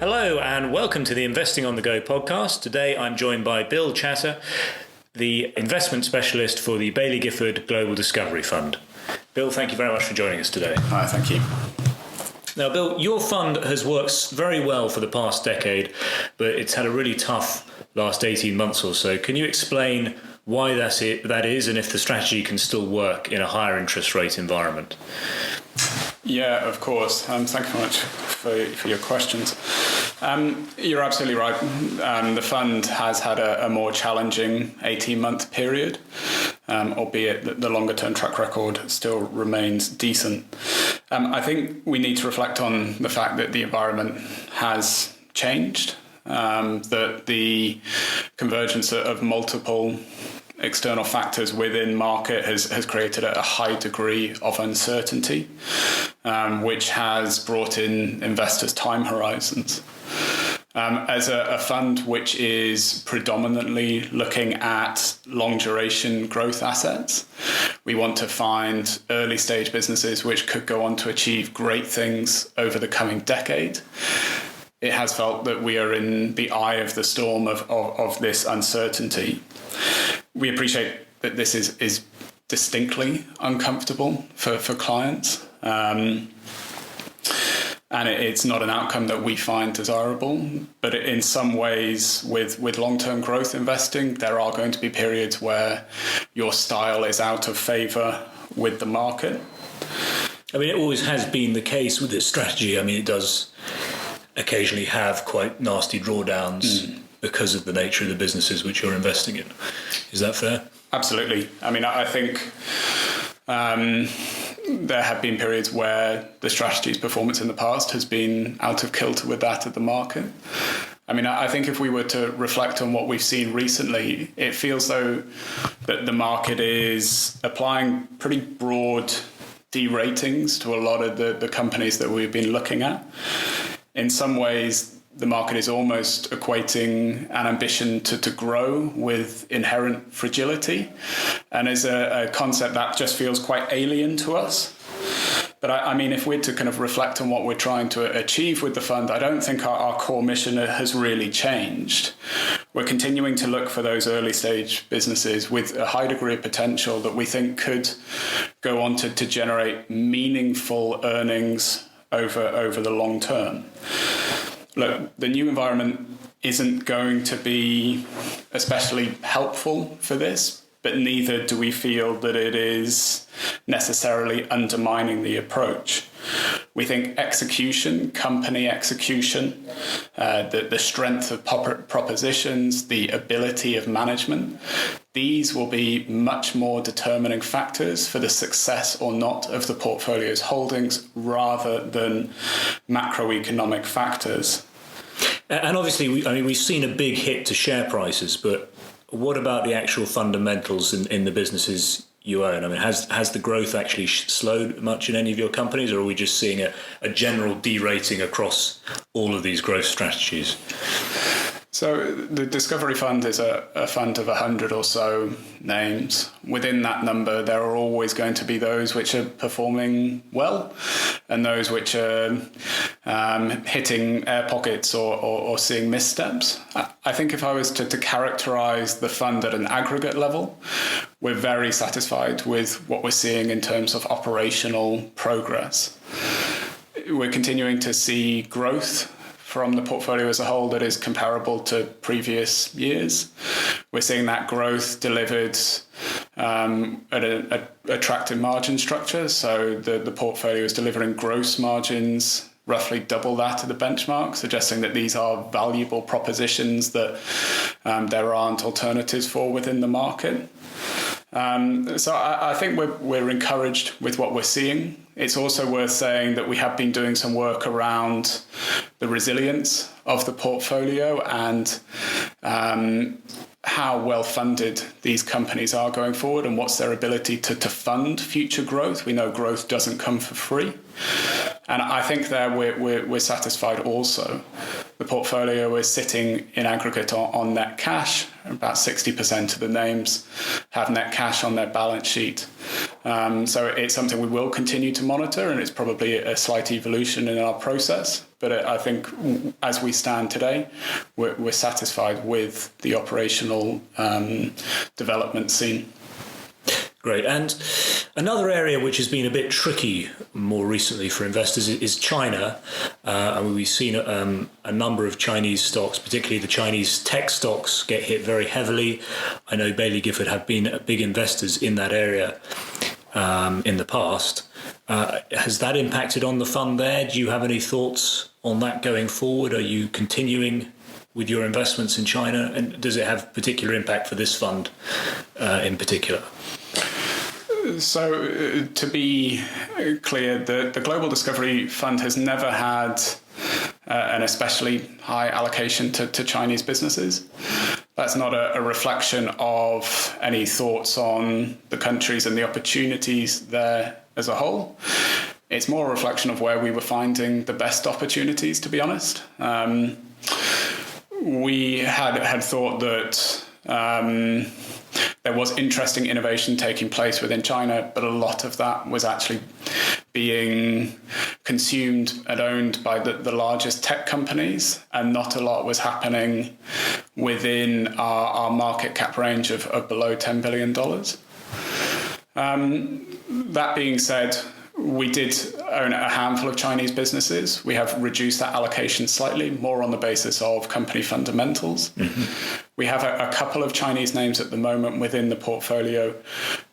Hello and welcome to the Investing on the Go podcast. Today I'm joined by Bill Chatter, the investment specialist for the Baillie Gifford Global Discovery Fund. Bill, thank you very much for joining us today. Hi, thank you. Now, Bill, your fund has worked very well for the past decade, but it's had a really tough last 18 months or so. Can you explain why that is and if the strategy can still work in a higher interest rate environment? Yeah, of course. Thank you very much for your questions. You're absolutely right. The fund has had a more challenging 18-month period, albeit that the longer-term track record still remains decent. I think we need to reflect on the fact that the environment has changed, that the convergence of multiple external factors within market has created a high degree of uncertainty, which has brought in investors' time horizons. As a fund which is predominantly looking at long duration growth assets, we want to find early stage businesses which could go on to achieve great things over the coming decade. It has felt that we are in the eye of the storm of this uncertainty. We appreciate that this is distinctly uncomfortable for clients. And it's not an outcome that we find desirable. But in some ways, with long-term growth investing, there are going to be periods where your style is out of favour with the market. I mean, it always has been the case with this strategy. I mean, it does occasionally have quite nasty drawdowns because of the nature of the businesses which you're investing in. Is that fair? Absolutely. I mean, I think there have been periods where the strategy's performance in the past has been out of kilter with that of the market. I mean, I think if we were to reflect on what we've seen recently, it feels though that the market is applying pretty broad deratings to a lot of the companies that we've been looking at. In some ways, the market is almost equating an ambition to grow with inherent fragility, and is a concept that just feels quite alien to us. But I mean, if we're to kind of reflect on what we're trying to achieve with the fund, I don't think our core mission has really changed. We're continuing to look for those early stage businesses with a high degree of potential that we think could go on to generate meaningful earnings over the long term. Look, the new environment isn't going to be especially helpful for this, but neither do we feel that it is necessarily undermining the approach. We think execution, company execution, the strength of propositions, the ability of management, these will be much more determining factors for the success or not of the portfolio's holdings rather than macroeconomic factors. And obviously, we've seen a big hit to share prices, but what about the actual fundamentals in the businesses you own? I mean, has the growth actually slowed much in any of your companies, or are we just seeing a general derating across all of these growth strategies? So the Discovery Fund is a fund of 100 or so names. Within that number, there are always going to be those which are performing well and those which are hitting air pockets or seeing missteps. I think if I was to characterize the fund at an aggregate level, we're very satisfied with what we're seeing in terms of operational progress. We're continuing to see growth from the portfolio as a whole that is comparable to previous years. We're seeing that growth delivered at an attractive margin structure. So the portfolio is delivering gross margins roughly double that of the benchmark, suggesting that these are valuable propositions that there aren't alternatives for within the market. So I think we're encouraged with what we're seeing. It's also worth saying that we have been doing some work around the resilience of the portfolio and how well funded these companies are going forward and what's their ability to fund future growth. We know growth doesn't come for free. And I think there we're satisfied also. The portfolio is sitting in aggregate on net cash. About 60% of the names have net cash on their balance sheet. So it's something we will continue to monitor, and it's probably a slight evolution in our process. But I think as we stand today, we're satisfied with the operational development scene. Great. And another area which has been a bit tricky more recently for investors is China. We've seen a number of Chinese stocks, particularly the Chinese tech stocks, get hit very heavily. I know Baillie Gifford have been big investors in that area in the past. Has that impacted on the fund there? Do you have any thoughts on that going forward? Are you continuing with your investments in China? And does it have particular impact for this fund in particular? So to be clear, the Global Discovery Fund has never had an especially high allocation to Chinese businesses. That's not a reflection of any thoughts on the countries and the opportunities there as a whole. It's more a reflection of where we were finding the best opportunities, to be honest. We had thought that there was interesting innovation taking place within China, but a lot of that was actually being consumed and owned by the largest tech companies, and not a lot was happening within our market cap range of below $10 billion. That being said, we did own a handful of Chinese businesses. We have reduced that allocation slightly, more on the basis of company fundamentals. Mm-hmm. We have a couple of Chinese names at the moment within the portfolio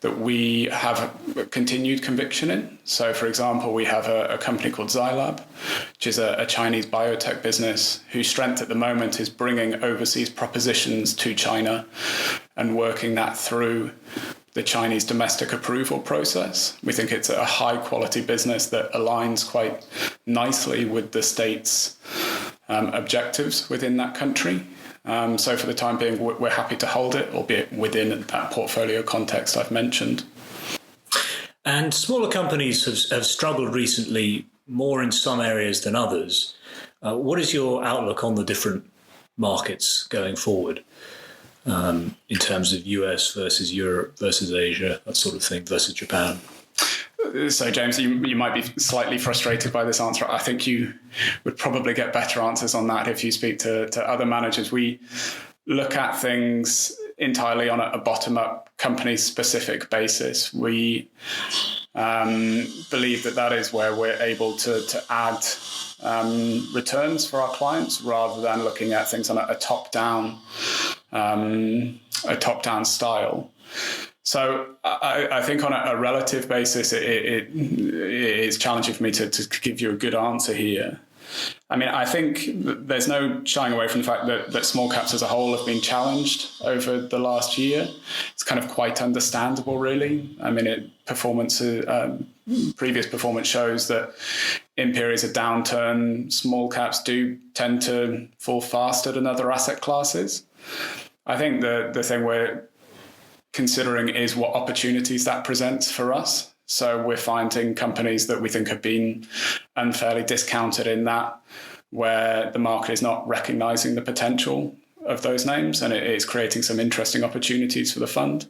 that we have continued conviction in. So, for example, we have a company called Zylab, which is a Chinese biotech business whose strength at the moment is bringing overseas propositions to China and working that through the Chinese domestic approval process. We think it's a high quality business that aligns quite nicely with the state's objectives within that country. So for the time being, we're happy to hold it, albeit within that portfolio context I've mentioned. And smaller companies have struggled recently more in some areas than others. What is your outlook on the different markets going forward? In terms of US versus Europe versus Asia, that sort of thing, versus Japan? So, James, you might be slightly frustrated by this answer. I think you would probably get better answers on that if you speak to other managers. We look at things entirely on a bottom-up, company-specific basis. We believe that is where we're able to add returns for our clients, rather than looking at things on a top-down style. So I think on a relative basis, it is challenging for me to give you a good answer here. I mean, I think there's no shying away from the fact that small caps as a whole have been challenged over the last year. It's kind of quite understandable, really. I mean, previous performance shows that in periods of downturn, small caps do tend to fall faster than other asset classes. I think the thing we're considering is what opportunities that presents for us. So we're finding companies that we think have been unfairly discounted in that, where the market is not recognizing the potential of those names, and it is creating some interesting opportunities for the fund.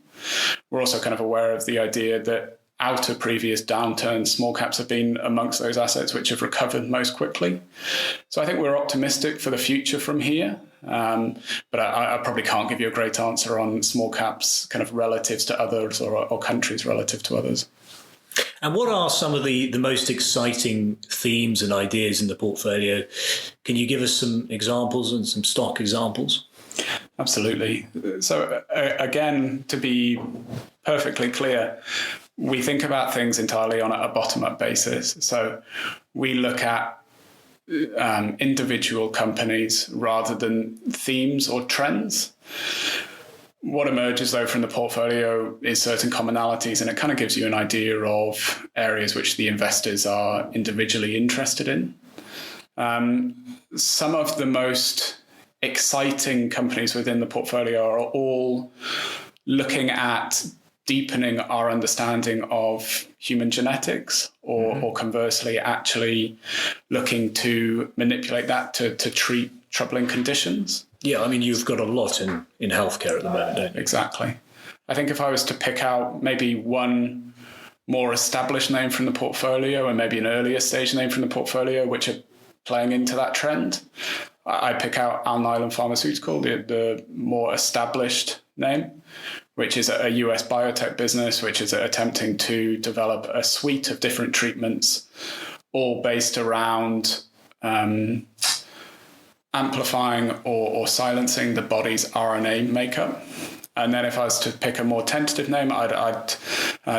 We're also kind of aware of the idea that out of previous downturns, small caps have been amongst those assets which have recovered most quickly. So I think we're optimistic for the future from here. But I probably can't give you a great answer on small caps kind of relatives to others or countries relative to others. And what are some of the most exciting themes and ideas in the portfolio? Can you give us some examples and some stock examples? Absolutely. So again, to be perfectly clear, we think about things entirely on a bottom-up basis. So we look at individual companies rather than themes or trends. What emerges, though, from the portfolio is certain commonalities, and it kind of gives you an idea of areas which the investors are individually interested in. Some of the most exciting companies within the portfolio are all looking at deepening our understanding of human genetics, or conversely, actually looking to manipulate that to treat troubling conditions. Yeah, I mean, you've got a lot in healthcare at the moment, don't you? Exactly. I think if I was to pick out maybe one more established name from the portfolio and maybe an earlier stage name from the portfolio, which are playing into that trend. I pick out Alnylam Pharmaceutical, the more established name, which is a US biotech business, which is attempting to develop a suite of different treatments, all based around amplifying or silencing the body's RNA makeup. And then if I was to pick a more tentative name, I'd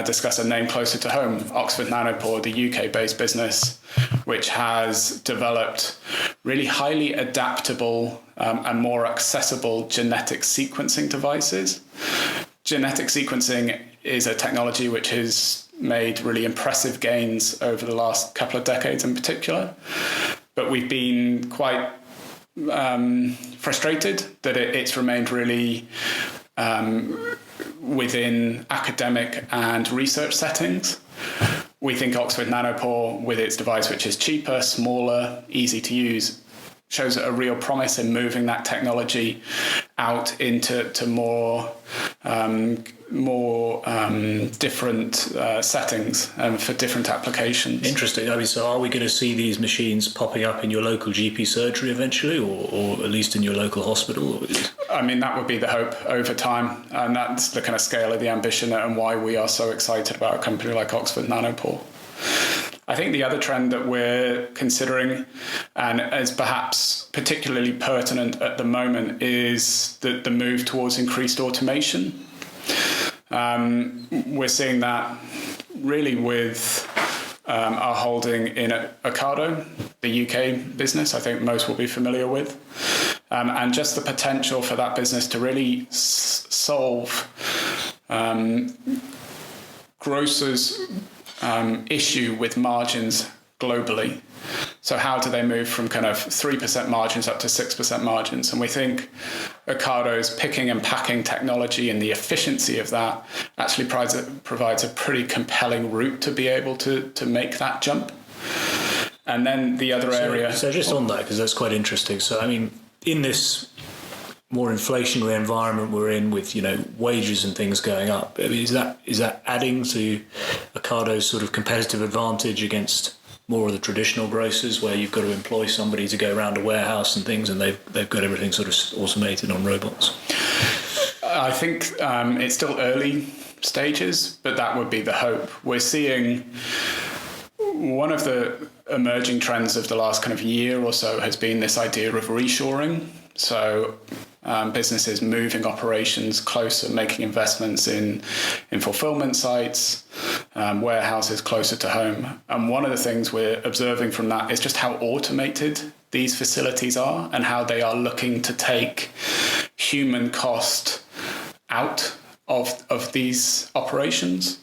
discuss a name closer to home, Oxford Nanopore, the UK-based business, which has developed really highly adaptable and more accessible genetic sequencing devices. Genetic sequencing is a technology which has made really impressive gains over the last couple of decades in particular. But we've been quite frustrated that it's remained really within academic and research settings. We think Oxford Nanopore, with its device, which is cheaper, smaller, easy to use, shows a real promise in moving that technology out into more different settings for different applications. Interesting. I mean, so are we going to see these machines popping up in your local GP surgery eventually, or at least in your local hospital? I mean, that would be the hope over time, and that's the kind of scale of the ambition and why we are so excited about a company like Oxford Nanopore. I think the other trend that we're considering, and is perhaps particularly pertinent at the moment, is the move towards increased automation. We're seeing that really with our holding in Ocado, the UK business, I think most will be familiar with. And just the potential for that business to really solve grocers' issue with margins globally. So how do they move from kind of 3% margins up to 6% margins? And we think Ocado's picking and packing technology and the efficiency of that actually provides a pretty compelling route to be able to make that jump. And then the other area... So just on that, because that's quite interesting. So, I mean, in this more inflationary environment we're in with, wages and things going up, I mean, is that adding to Ocado's sort of competitive advantage against more of the traditional grocers, where you've got to employ somebody to go around a warehouse and things, and they've got everything sort of automated on robots? I think it's still early stages, but that would be the hope. We're seeing one of the emerging trends of the last kind of year or so has been this idea of reshoring. So businesses moving operations closer, making investments in fulfillment sites, warehouses closer to home. And one of the things we're observing from that is just how automated these facilities are and how they are looking to take human cost out of these operations.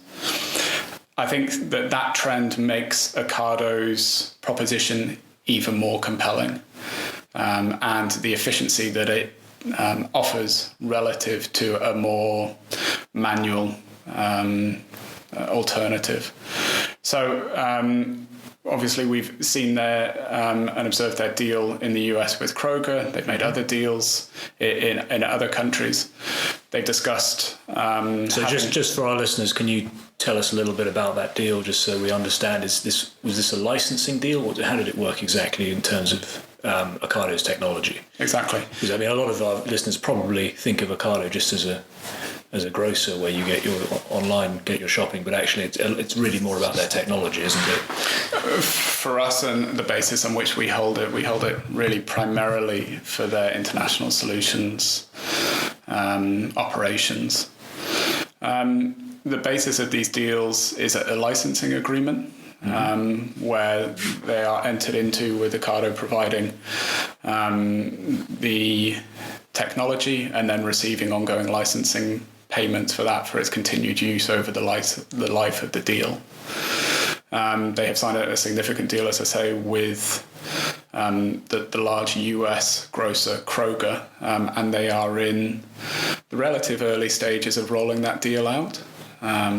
I think that trend makes Ocado's proposition even more compelling, and the efficiency that it offers relative to a more manual alternative. So obviously we've seen and observed their deal in the US with Kroger. They've made other deals in other countries. They've discussed... just for our listeners, can you tell us a little bit about that deal, just so we understand? Was this a licensing deal? How did it work exactly in terms of Ocado's technology? Exactly. Because I mean, a lot of our listeners probably think of Ocado just as a grocer where you get your shopping, but actually it's really more about their technology, isn't it? For us, and the basis on which we hold it really primarily for their international solutions operations. The basis of these deals is a licensing agreement, where they are entered into with Ocado providing the technology and then receiving ongoing licensing payments for that, for its continued use over the life of the deal. They have signed a significant deal, as I say, with the large US grocer Kroger, and they are in the relative early stages of rolling that deal out.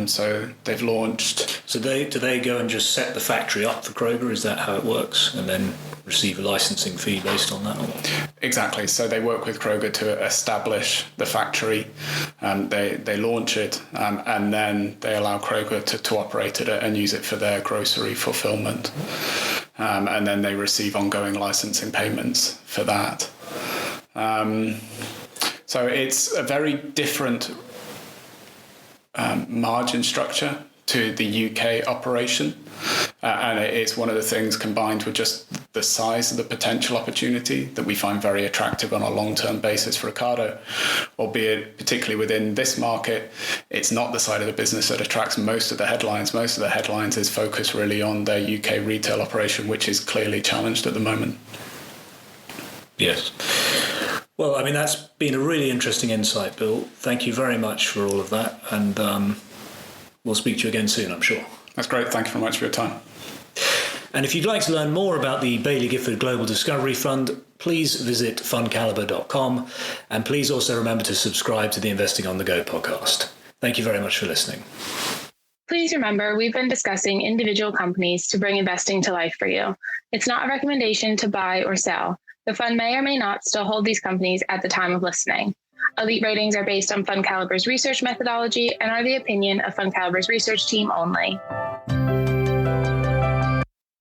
So they've launched. So do they go and just set the factory up for Kroger? Is that how it works? And then receive a licensing fee based on that? Exactly. So they work with Kroger to establish the factory. They launch it, and then they allow Kroger to operate it and use it for their grocery fulfillment. And then they receive ongoing licensing payments for that. So it's a very different margin structure to the UK operation. And it's one of the things, combined with just the size of the potential opportunity, that we find very attractive on a long-term basis for Ocado, albeit particularly within this market, it's not the side of the business that attracts most of the headlines. Most of the headlines is focused really on their UK retail operation, which is clearly challenged at the moment. Yes. Well, I mean, that's been a really interesting insight, Bill. Thank you very much for all of that. And we'll speak to you again soon, I'm sure. That's great. Thank you very much for your time. And if you'd like to learn more about the Baillie Gifford Global Discovery Fund, please visit fundcalibre.com. And please also remember to subscribe to the Investing on the Go podcast. Thank you very much for listening. Please remember, we've been discussing individual companies to bring investing to life for you. It's not a recommendation to buy or sell. The fund may or may not still hold these companies at the time of listening. Elite ratings are based on Fund Calibre's research methodology and are the opinion of Fund Calibre's research team only.